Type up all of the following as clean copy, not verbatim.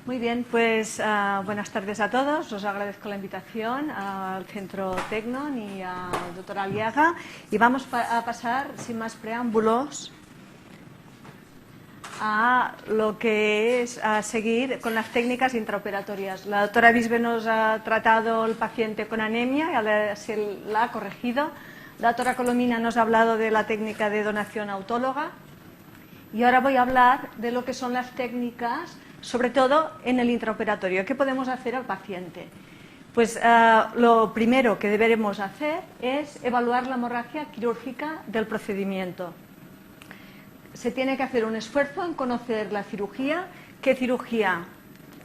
Muy bien, pues buenas tardes a todos. Os agradezco la invitación al Centro Tecnon y al doctor Aliaga. Y vamos a pasar, sin más preámbulos, a lo que es a seguir con las técnicas intraoperatorias. La doctora Bisbe nos ha tratado el paciente con anemia y ahora se la ha corregido. La doctora Colomina nos ha hablado de la técnica de donación autóloga. Y ahora voy a hablar de lo que son las técnicas, sobre todo en el intraoperatorio. ¿Qué podemos hacer al paciente? Pues lo primero que deberemos hacer es evaluar la hemorragia quirúrgica del procedimiento. Se tiene que hacer un esfuerzo en conocer la cirugía, qué cirugía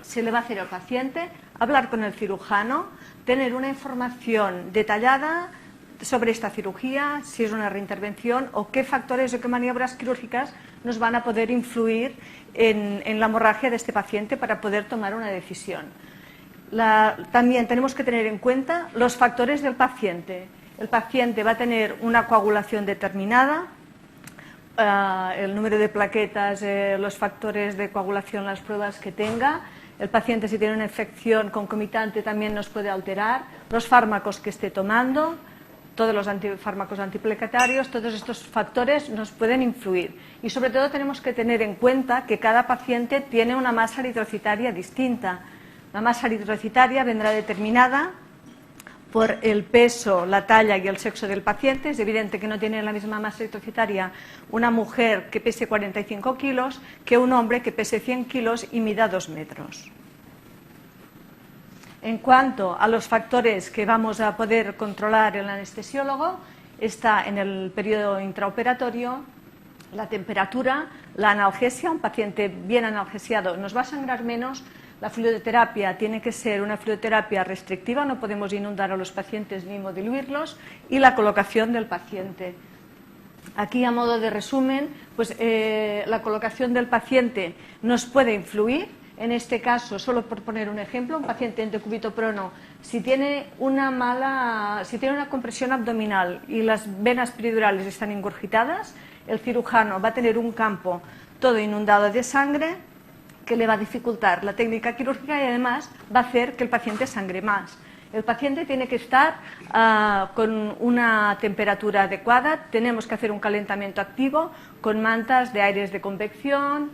se le va a hacer al paciente, hablar con el cirujano, tener una información detallada sobre esta cirugía, si es una reintervención o qué factores o qué maniobras quirúrgicas nos van a poder influir en la hemorragia de este paciente para poder tomar una decisión. También tenemos que tener en cuenta los factores del paciente. El paciente va a tener una coagulación determinada, el número de plaquetas, los factores de coagulación, las pruebas que tenga. El paciente, si tiene una infección concomitante, también nos puede alterar. Los fármacos que esté tomando, todos los fármacos antiplaquetarios, todos estos factores nos pueden influir. Y sobre todo tenemos que tener en cuenta que cada paciente tiene una masa eritrocitaria distinta. La masa eritrocitaria vendrá determinada por el peso, la talla y el sexo del paciente. Es evidente que no tiene la misma masa eritrocitaria una mujer que pese 45 kilos que un hombre que pese 100 kilos y mida 2 metros. En cuanto a los factores que vamos a poder controlar el anestesiólogo, está en el periodo intraoperatorio la temperatura, la analgesia. Un paciente bien analgesiado nos va a sangrar menos. La fluidoterapia tiene que ser una fluidoterapia restrictiva, no podemos inundar a los pacientes ni hemodiluirlos, y la colocación del paciente. Aquí, a modo de resumen, pues la colocación del paciente nos puede influir. En este caso, solo por poner un ejemplo, un paciente en decúbito prono, si tiene una compresión abdominal y las venas peridurales están ingurgitadas, el cirujano va a tener un campo todo inundado de sangre que le va a dificultar la técnica quirúrgica y además va a hacer que el paciente sangre más. El paciente tiene que estar con una temperatura adecuada, tenemos que hacer un calentamiento activo con mantas de aires de convección,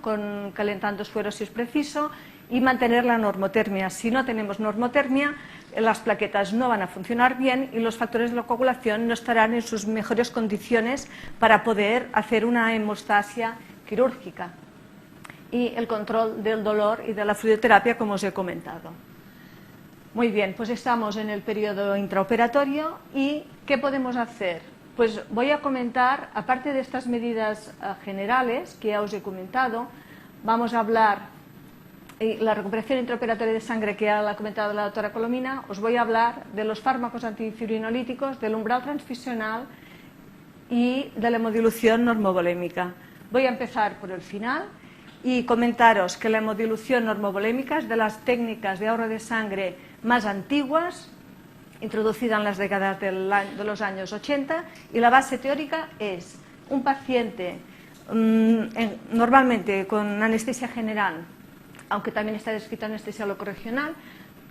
calentando suero si es preciso, y mantener la normotermia. Si no tenemos normotermia, las plaquetas no van a funcionar bien y los factores de la coagulación no estarán en sus mejores condiciones para poder hacer una hemostasia quirúrgica. Y el control del dolor y de la fluidoterapia, como os he comentado. Muy bien, pues estamos en el periodo intraoperatorio y ¿qué podemos hacer? Pues voy a comentar, aparte de estas medidas generales que ya os he comentado, vamos a hablar de la recuperación intraoperatoria de sangre que ya la ha comentado la doctora Colomina. Os voy a hablar de los fármacos antifibrinolyticos, del umbral transfusional y de la hemodilución normovolémica. Voy a empezar por el final y comentaros que la hemodilución normovolémica es de las técnicas de ahorro de sangre más antiguas, introducida en las décadas de los años 80, y la base teórica es un paciente normalmente con anestesia general, aunque también está descrita anestesia locorregional,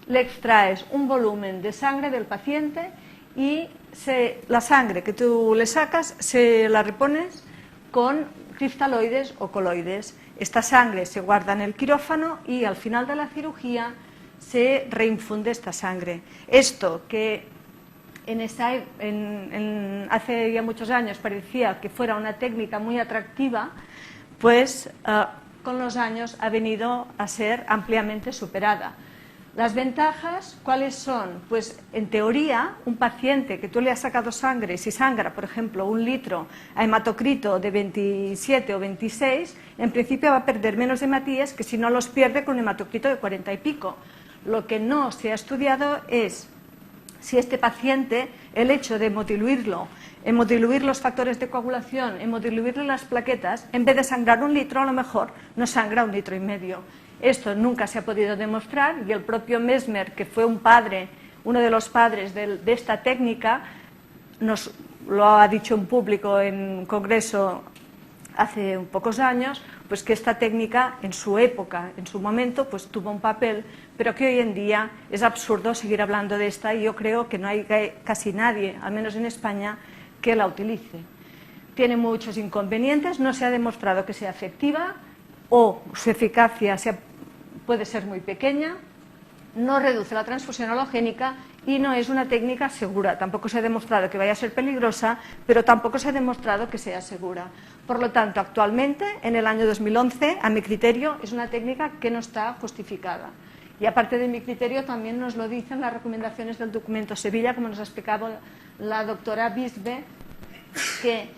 le extraes un volumen de sangre del paciente y la sangre que tú le sacas se la repones con cristaloides o coloides. Esta sangre se guarda en el quirófano y al final de la cirugía se reinfunde esta sangre. Esto que hace ya muchos años parecía que fuera una técnica muy atractiva, pues con los años ha venido a ser ampliamente superada. Las ventajas, ¿cuáles son? Pues en teoría, un paciente que tú le has sacado sangre, si sangra, por ejemplo, 1 litro a hematocrito de 27 o 26, en principio va a perder menos hematíes que si no los pierde con un hematocrito de 40 y pico. Lo que no se ha estudiado es si este paciente, el hecho de hemodiluir los factores de coagulación, hemodiluirle las plaquetas, en vez de sangrar 1 litro, a lo mejor no sangra 1,5 litros. Esto nunca se ha podido demostrar y el propio Mesmer, que fue uno de los padres de esta técnica, nos lo ha dicho en público en un congreso hace pocos años, pues que esta técnica en su época, en su momento, pues tuvo un papel, pero que hoy en día es absurdo seguir hablando de esta y yo creo que no hay casi nadie, al menos en España, que la utilice. Tiene muchos inconvenientes, no se ha demostrado que sea efectiva o su eficacia puede ser muy pequeña, no reduce la transfusión halogénica y no es una técnica segura. Tampoco se ha demostrado que vaya a ser peligrosa, pero tampoco se ha demostrado que sea segura. Por lo tanto, actualmente, en el año 2011, a mi criterio, es una técnica que no está justificada. Y aparte de mi criterio, también nos lo dicen las recomendaciones del documento Sevilla, como nos ha explicado la doctora Bisbe, que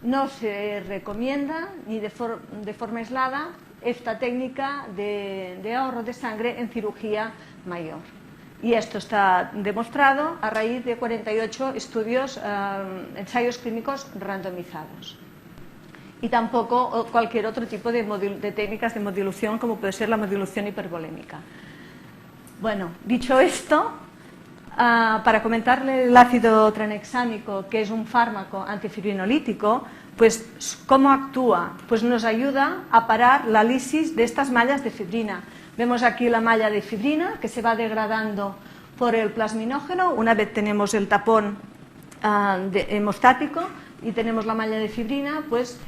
no se recomienda ni de forma aislada esta técnica de ahorro de sangre en cirugía mayor. Y esto está demostrado a raíz de 48 estudios, ensayos clínicos randomizados. Y tampoco cualquier otro tipo de técnicas de modulación, como puede ser la modulación hipervolémica. Bueno, dicho esto, para comentarle el ácido tranexámico, que es un fármaco antifibrinolítico, pues ¿cómo actúa? Pues nos ayuda a parar la lisis de estas mallas de fibrina. Vemos aquí la malla de fibrina que se va degradando por el plasminógeno. Una vez tenemos el tapón hemostático y tenemos la malla de fibrina, pues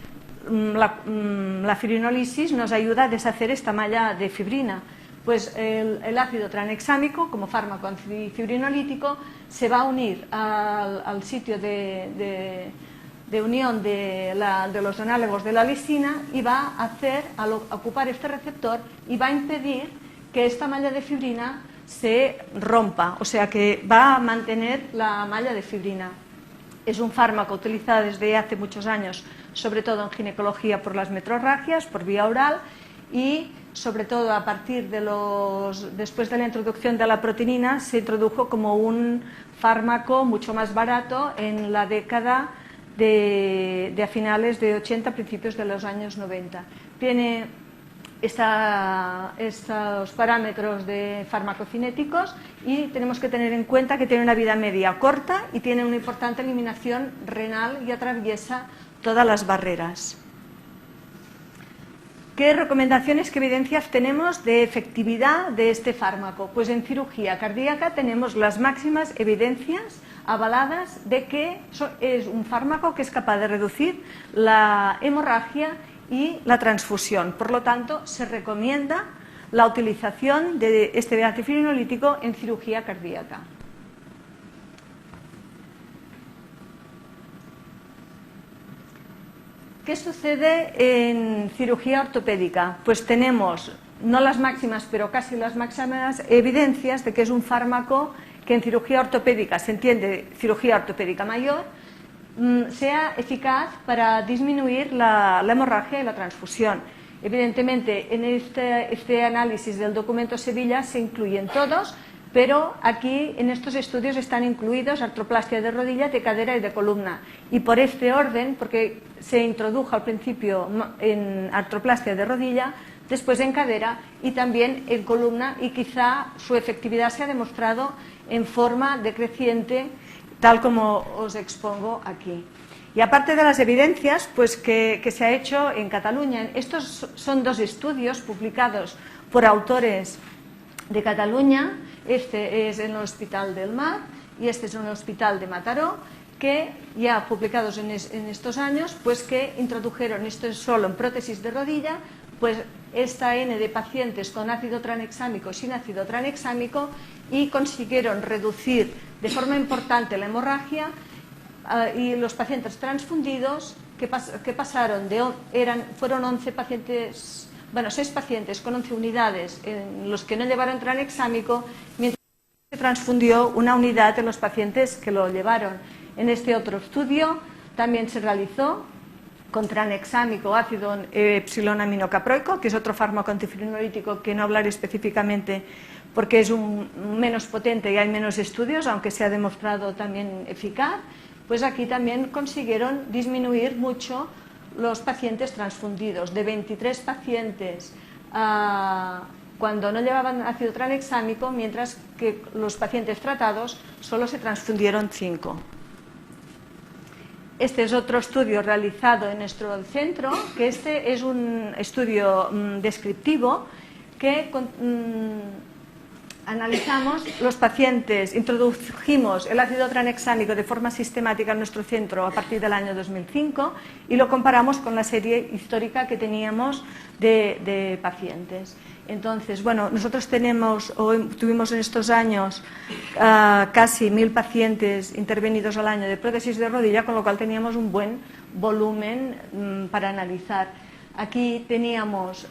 la fibrinolisis nos ayuda a deshacer esta malla de fibrina. Pues el ácido tranexámico, como fármaco antifibrinolítico, se va a unir al sitio de unión de los análogos de la lisina y va a ocupar este receptor y va a impedir que esta malla de fibrina se rompa, o sea que va a mantener la malla de fibrina. Es un fármaco utilizado desde hace muchos años, sobre todo en ginecología por las metrorragias, por vía oral y sobre todo a partir después de la introducción de la protinina se introdujo como un fármaco mucho más barato en la década a finales de 80, principios de los años 90. Tiene estos parámetros de farmacocinéticos y tenemos que tener en cuenta que tiene una vida media corta y tiene una importante eliminación renal y atraviesa todas las barreras. ¿Qué recomendaciones, qué evidencias tenemos de efectividad de este fármaco? Pues en cirugía cardíaca tenemos las máximas evidencias avaladas de que es un fármaco que es capaz de reducir la hemorragia y la transfusión. Por lo tanto, se recomienda la utilización de este antifibrinolítico en cirugía cardíaca. ¿Qué sucede en cirugía ortopédica? Pues tenemos, no las máximas, pero casi las máximas evidencias de que es un fármaco que en cirugía ortopédica, se entiende cirugía ortopédica mayor, sea eficaz para disminuir la hemorragia y la transfusión. Evidentemente, en este análisis del documento Sevilla se incluyen todos, pero aquí en estos estudios están incluidos artroplastia de rodilla, de cadera y de columna. Y por este orden, porque se introdujo al principio en artroplastia de rodilla, después en cadera y también en columna, y quizá su efectividad se ha demostrado en forma decreciente, tal como os expongo aquí. Y aparte de las evidencias pues que se ha hecho en Cataluña, estos son dos estudios publicados por autores de Cataluña. Este es en el Hospital del Mar y este es en el Hospital de Mataró, que ya publicados en estos años, pues que introdujeron, esto es solo en prótesis de rodilla, pues esta N de pacientes con ácido tranexámico, sin ácido tranexámico, y consiguieron reducir de forma importante la hemorragia y los pacientes transfundidos que pasaron fueron 11 pacientes, bueno, 6 pacientes con 11 unidades en los que no llevaron tranexámico, mientras que se transfundió una unidad en los pacientes que lo llevaron. En este otro estudio también se realizó con tranexámico, ácido epsilon-aminocaproico, que es otro fármaco antifibrinolítico que no hablaré específicamente porque es menos potente y hay menos estudios, aunque se ha demostrado también eficaz. Pues aquí también consiguieron disminuir mucho los pacientes transfundidos, de 23 pacientes cuando no llevaban ácido tranexámico, mientras que los pacientes tratados solo se transfundieron 5. Este es otro estudio realizado en nuestro centro, que este es un estudio descriptivo que analizamos los pacientes, introdujimos el ácido tranexámico de forma sistemática en nuestro centro a partir del año 2005 y lo comparamos con la serie histórica que teníamos de pacientes. Entonces, bueno, nosotros tuvimos en estos años casi 1000 pacientes intervenidos al año de prótesis de rodilla, con lo cual teníamos un buen volumen para analizar. Aquí teníamos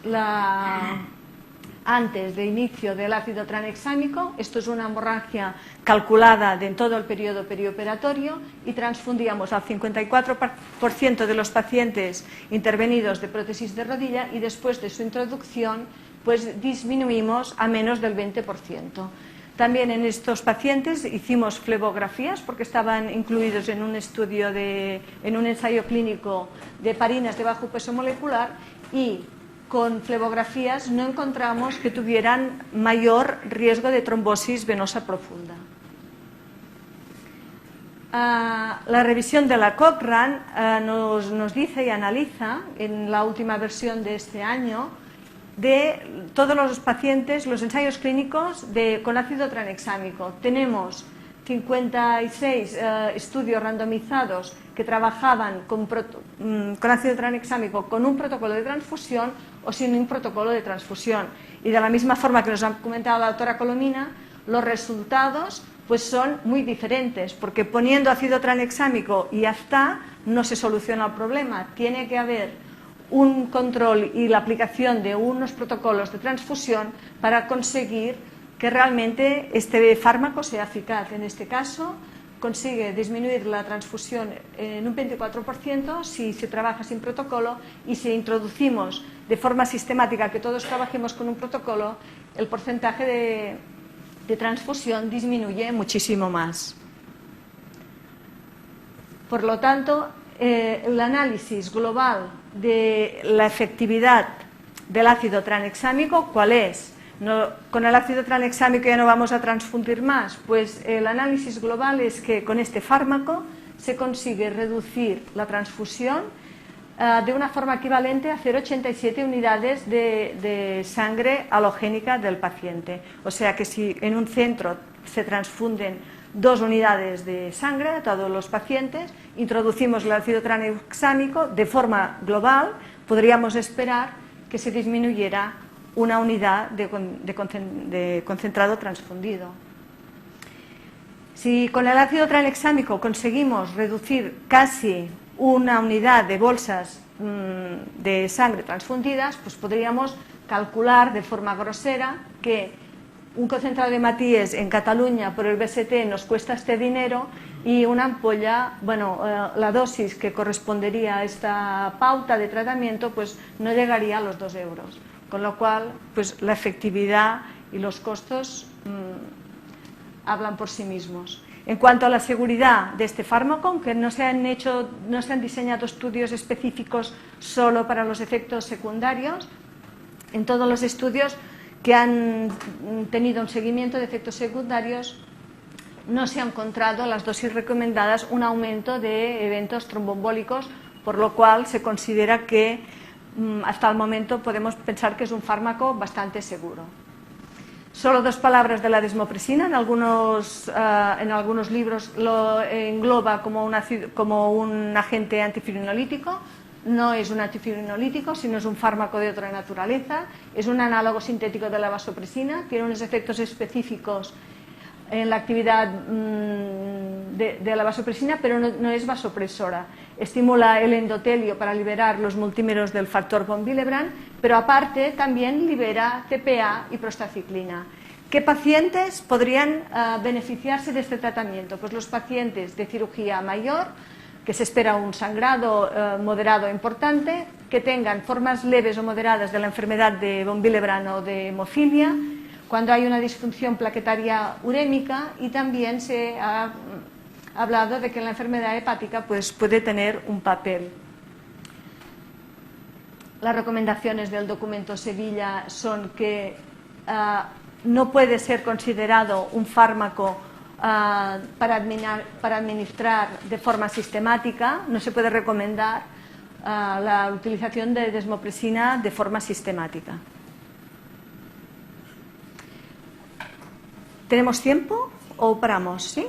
antes de inicio del ácido tranexámico, esto es una hemorragia calculada en todo el periodo perioperatorio y transfundíamos al 54% de los pacientes intervenidos de prótesis de rodilla y después de su introducción pues disminuimos a menos del 20%. También en estos pacientes hicimos flebografías porque estaban incluidos en un estudio en un ensayo clínico de heparinas de bajo peso molecular y con flebografías no encontramos que tuvieran mayor riesgo de trombosis venosa profunda. La revisión de la Cochrane nos dice y analiza en la última versión de este año de todos los pacientes, los ensayos clínicos con ácido tranexámico. Tenemos 56 estudios randomizados que trabajaban con ácido tranexámico con un protocolo de transfusión o sin un protocolo de transfusión. Y de la misma forma que nos ha comentado la doctora Colomina, los resultados pues son muy diferentes, porque poniendo ácido tranexámico y ya está, no se soluciona el problema. Tiene que haber un control y la aplicación de unos protocolos de transfusión para conseguir que realmente este fármaco sea eficaz. En este caso, consigue disminuir la transfusión en un 24% si se trabaja sin protocolo y si introducimos de forma sistemática que todos trabajemos con un protocolo, el porcentaje de transfusión disminuye muchísimo más. Por lo tanto, el análisis global de la efectividad del ácido tranexámico, ¿cuál es? Con el ácido tranexámico ya no vamos a transfundir más, pues el análisis global es que con este fármaco se consigue reducir la transfusión de una forma equivalente a 0,87 unidades de sangre halogénica del paciente. O sea que si en un centro se transfunden 2 unidades de sangre a todos los pacientes, introducimos el ácido tranexámico de forma global, podríamos esperar que se disminuyera una unidad de concentrado transfundido. Si con el ácido tranexámico conseguimos reducir casi una unidad de bolsas de sangre transfundidas, pues podríamos calcular de forma grosera que un concentrado de hematíes en Cataluña por el BST nos cuesta este dinero y una ampolla, bueno, la dosis que correspondería a esta pauta de tratamiento pues no llegaría a los 2 euros. Con lo cual, pues la efectividad y los costos hablan por sí mismos. En cuanto a la seguridad de este fármaco, aunque no se han diseñado estudios específicos solo para los efectos secundarios, en todos los estudios que han tenido un seguimiento de efectos secundarios no se ha encontrado en las dosis recomendadas un aumento de eventos tromboembólicos, por lo cual se considera que hasta el momento podemos pensar que es un fármaco bastante seguro. Solo 2 palabras de la desmopresina. En algunos libros lo engloba como un agente antifibrinolítico. No es un antifibrinolítico, sino es un fármaco de otra naturaleza. Es un análogo sintético de la vasopresina. Tiene unos efectos específicos en la actividad de la vasopresina, pero no es vasopresora. Estimula el endotelio para liberar los multímeros del factor von Willebrand, pero aparte también libera CPA y prostaciclina. ¿Qué pacientes podrían beneficiarse de este tratamiento? Pues los pacientes de cirugía mayor, que se espera un sangrado moderado importante, que tengan formas leves o moderadas de la enfermedad de von Willebrand o de hemofilia, cuando hay una disfunción plaquetaria urémica, y también se ha hablado de que la enfermedad hepática pues, puede tener un papel. Las recomendaciones del documento Sevilla son que no puede ser considerado un fármaco para administrar de forma sistemática. No se puede recomendar la utilización de desmopresina de forma sistemática. ¿Tenemos tiempo o paramos? ¿Sí?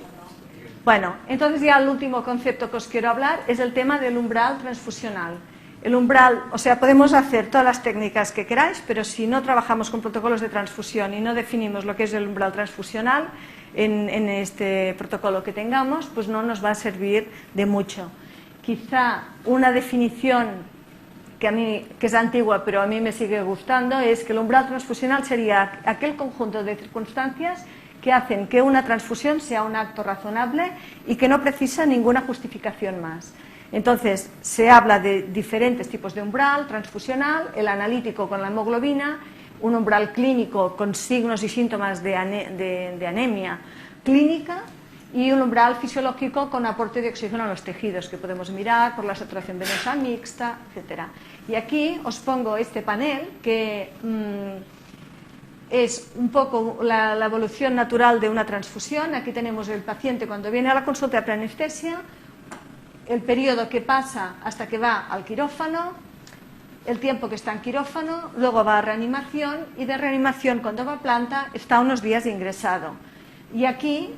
Bueno, entonces ya el último concepto que os quiero hablar es el tema del umbral transfusional. El umbral, o sea, podemos hacer todas las técnicas que queráis, pero si no trabajamos con protocolos de transfusión y no definimos lo que es el umbral transfusional en este protocolo que tengamos, pues no nos va a servir de mucho. Quizá una definición que es antigua, pero a mí me sigue gustando, es que el umbral transfusional sería aquel conjunto de circunstancias que hacen que una transfusión sea un acto razonable y que no precisa ninguna justificación más. Entonces, se habla de diferentes tipos de umbral transfusional, el analítico con la hemoglobina, un umbral clínico con signos y síntomas de anemia clínica y un umbral fisiológico con aporte de oxígeno a los tejidos, que podemos mirar por la saturación venosa mixta, etc. Y aquí os pongo este panel que es un poco la evolución natural de una transfusión. Aquí tenemos el paciente cuando viene a la consulta de preanestesia, el periodo que pasa hasta que va al quirófano, el tiempo que está en quirófano, luego va a reanimación y de reanimación cuando va a planta está unos días ingresado. Y aquí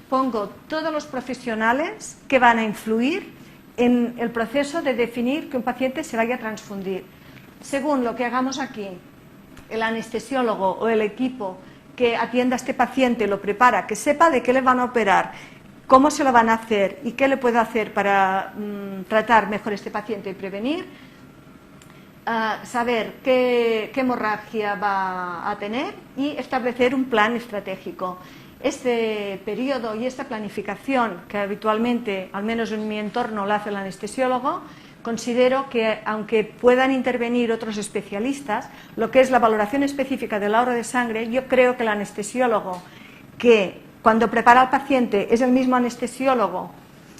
pongo todos los profesionales que van a influir en el proceso de definir que un paciente se vaya a transfundir. Según lo que hagamos aquí, el anestesiólogo o el equipo que atienda a este paciente lo prepara, que sepa de qué le van a operar, cómo se lo van a hacer y qué le puedo hacer para tratar mejor a este paciente y prevenir, saber qué hemorragia va a tener y establecer un plan estratégico. Este periodo y esta planificación, que habitualmente, al menos en mi entorno, la hace el anestesiólogo, considero que, aunque puedan intervenir otros especialistas, lo que es la valoración específica del ahorro de sangre, yo creo que el anestesiólogo, que cuando prepara al paciente es el mismo anestesiólogo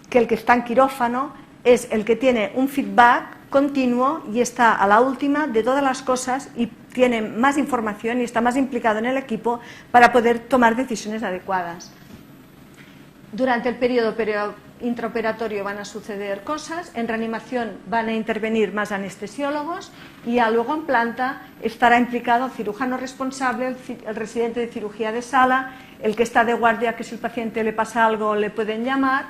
que el que está en quirófano, es el que tiene un feedback continuo y está a la última de todas las cosas y tiene más información y está más implicado en el equipo para poder tomar decisiones adecuadas. Durante el periodo intraoperatorio van a suceder cosas, en reanimación van a intervenir más anestesiólogos y ya luego en planta estará implicado el cirujano responsable, el residente de cirugía de sala, el que está de guardia, que si el paciente le pasa algo le pueden llamar,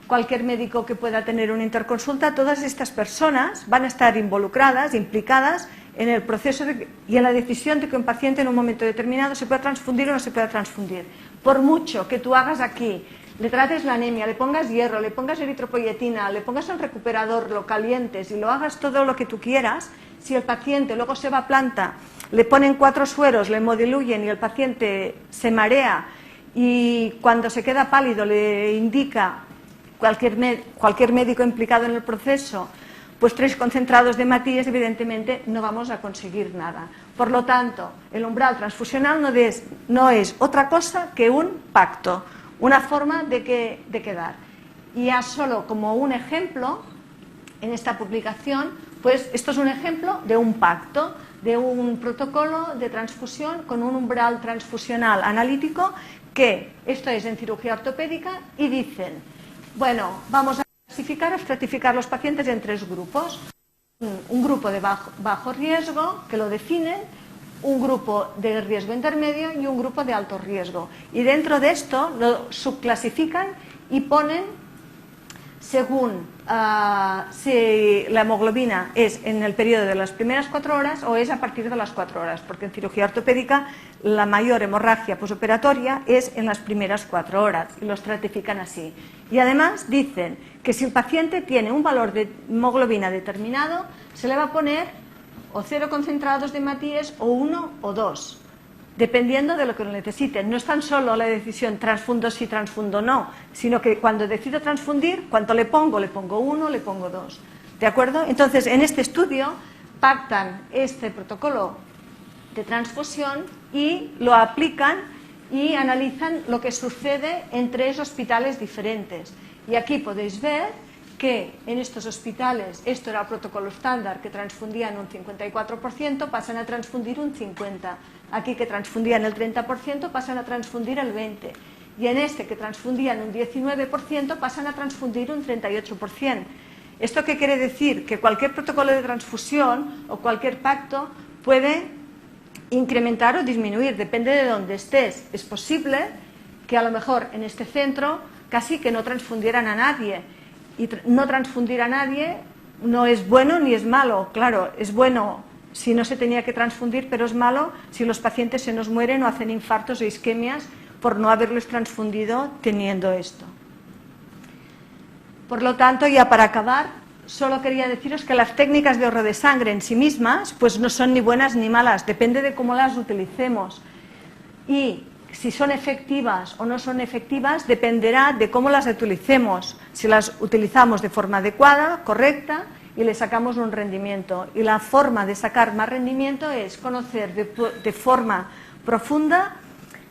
cualquier médico que pueda tener una interconsulta. Todas estas personas van a estar involucradas, implicadas en el proceso y en la decisión de que un paciente en un momento determinado se pueda transfundir o no se pueda transfundir. Por mucho que tú hagas aquí, le trates la anemia, le pongas hierro, le pongas eritropoyetina, le pongas el recuperador, lo calientes y lo hagas todo lo que tú quieras, si el paciente luego se va a planta, le ponen 4 sueros, le hemodiluyen y el paciente se marea y cuando se queda pálido le indica cualquier médico implicado en el proceso, pues 3 concentrados de Matías, evidentemente no vamos a conseguir nada. Por lo tanto, el umbral transfusional no es otra cosa que un pacto, una forma de quedar. Y ya solo como un ejemplo, en esta publicación, pues esto es un ejemplo de un pacto, de un protocolo de transfusión con un umbral transfusional analítico, que esto es en cirugía ortopédica, y dicen, bueno, vamos a clasificar o estratificar los pacientes en 3 grupos. Un grupo de bajo riesgo, que lo definen, un grupo de riesgo intermedio y un grupo de alto riesgo. Y dentro de esto lo subclasifican y ponen según si la hemoglobina es en el periodo de las primeras 4 horas o es a partir de las 4 horas, porque en cirugía ortopédica la mayor hemorragia posoperatoria es en las primeras 4 horas y lo estratifican así. Y además dicen que si el paciente tiene un valor de hemoglobina determinado, se le va a poner o 0 concentrados de Matías o 1 o 2, dependiendo de lo que lo necesiten. No es tan solo la decisión transfundo sí, transfundo no, sino que cuando decido transfundir, ¿cuánto le pongo? Le pongo 1, le pongo 2. ¿De acuerdo? Entonces, en este estudio pactan este protocolo de transfusión y lo aplican y analizan lo que sucede en 3 hospitales diferentes. Y aquí podéis ver que en estos hospitales, esto era el protocolo estándar, que transfundían un 54%, pasan a transfundir un 50%. Aquí, que transfundían el 30%, pasan a transfundir el 20%. y en este que transfundían un 19% pasan a transfundir un 38%. ¿Esto qué quiere decir? Que cualquier protocolo de transfusión o cualquier pacto puede incrementar o disminuir, depende de dónde estés. Es posible que a lo mejor en este centro casi que no transfundieran a nadie, y no transfundir a nadie no es bueno ni es malo. Claro, es bueno si no se tenía que transfundir, pero es malo si los pacientes se nos mueren o hacen infartos o isquemias por no haberlos transfundido teniendo esto. Por lo tanto, ya para acabar, solo quería deciros que las técnicas de ahorro de sangre en sí mismas pues no son ni buenas ni malas, depende de cómo las utilicemos, y si son efectivas o no son efectivas dependerá de cómo las utilicemos, si las utilizamos de forma adecuada, correcta, y le sacamos un rendimiento. Y la forma de sacar más rendimiento es conocer de forma profunda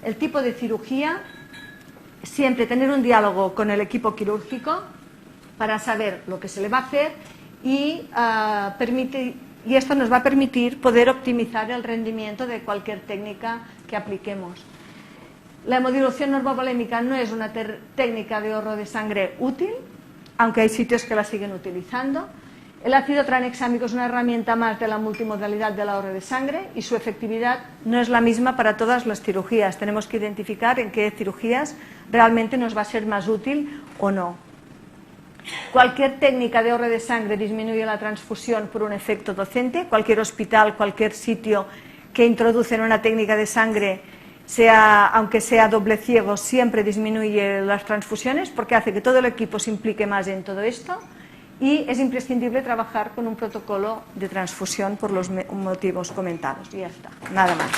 el tipo de cirugía, siempre tener un diálogo con el equipo quirúrgico para saber lo que se le va a hacer, y esto nos va a permitir poder optimizar el rendimiento de cualquier técnica que apliquemos. La hemodilulación normovolémica no es una técnica de ahorro de sangre útil, aunque hay sitios que la siguen utilizando. El ácido tranexámico es una herramienta más de la multimodalidad del ahorro de sangre y su efectividad no es la misma para todas las cirugías. Tenemos que identificar en qué cirugías realmente nos va a ser más útil o no. Cualquier técnica de ahorro de sangre disminuye la transfusión por un efecto docente. Cualquier hospital, cualquier sitio que introduce una técnica de sangre, aunque sea doble ciego, siempre disminuye las transfusiones porque hace que todo el equipo se implique más en todo esto, y es imprescindible trabajar con un protocolo de transfusión por los motivos comentados. Y ya está, nada más.